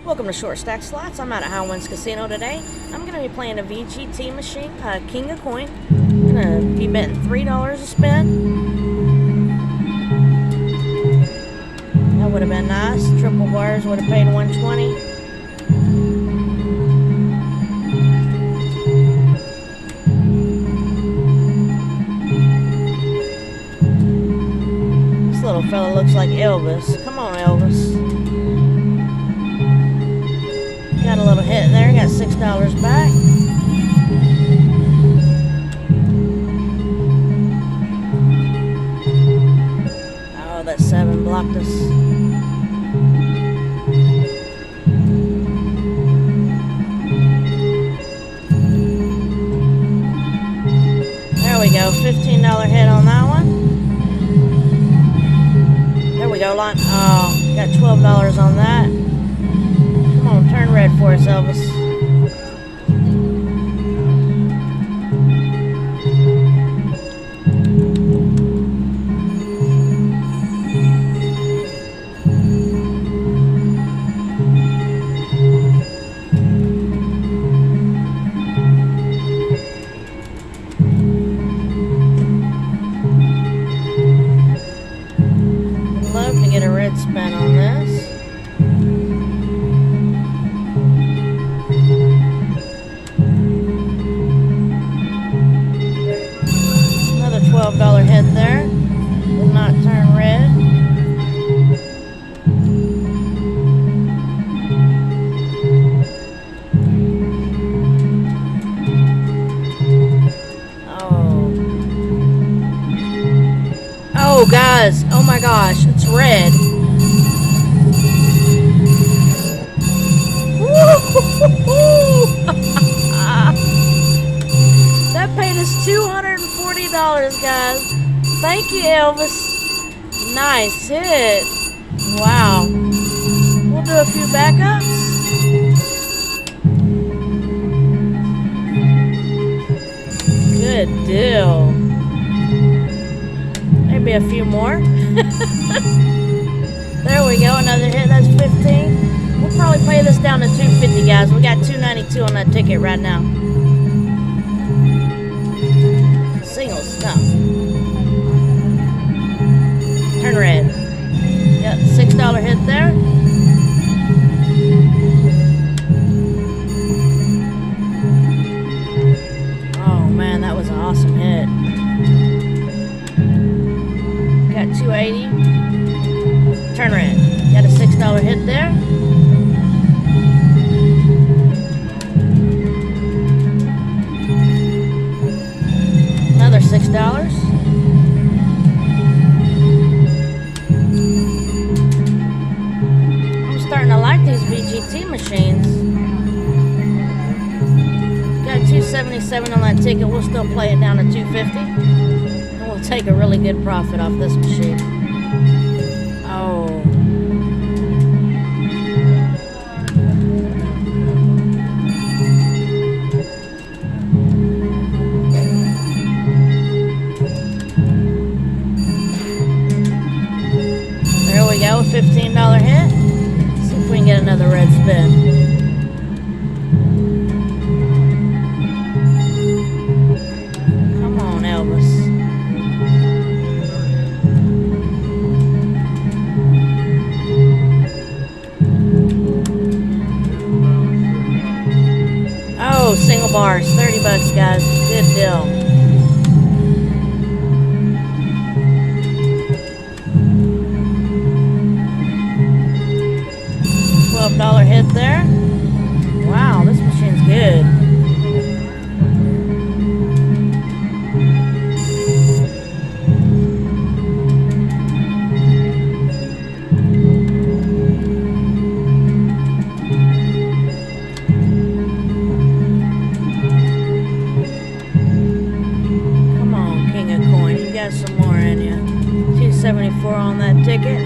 Welcome to Short Stack Slots. I'm out at High Winds Casino today. I'm going to be playing a VGT machine, King of Coin. I'm going to be betting $3 a spin. That would have been nice. Triple bars would have paid $120. This little fella looks like Elvis. Come on, Elvis. Got a little hit there, got $6 back. Oh, that 7 blocked us. There we go, $15 hit on that one. There we go, line. Oh, got $12 on that. Turn red for us, Elvis. Love to get a red spin on this. $12 hit there. Will not turn red. Oh, guys. Oh my gosh. It's red. That paid us $240, guys. Thank you, Elvis. Nice hit. Wow. We'll do a few backups. Good deal. Maybe a few more. There we go. Another hit. That's 15. We'll probably pay this down to $250, guys. We got $292 on that ticket right now. Singles, no. Turn red. Yep, $6 hit there. Oh man, that was an awesome hit. Got $280. Turn red. Got a $6 hit there. Another $6. I'm starting to like these VGT machines. Got $277 on that ticket. We'll still play it down to $250. And we'll take a really good profit off this machine. Oh. There we go, $15 hit. Let's see if we can get another red spin. Come on, Elvis. Oh, single bars, $30, guys. Good deal. $12 hit there. Wow, this machine's good. Come on, King of Coin. You got some more in you. $274 on that ticket.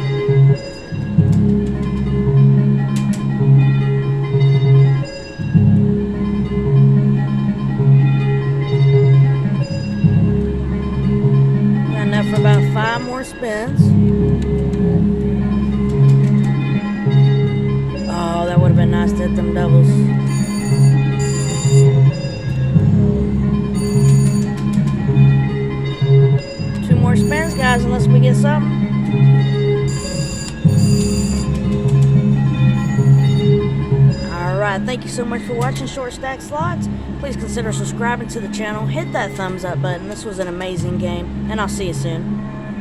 For about 5 more spins. Oh, that would have been nice to hit them doubles. Two more spins, guys, unless we get something. Alright, thank you so much for watching Short Stack Slots. Please consider subscribing to the channel. Hit that thumbs up button. This was an amazing game, and I'll see you soon.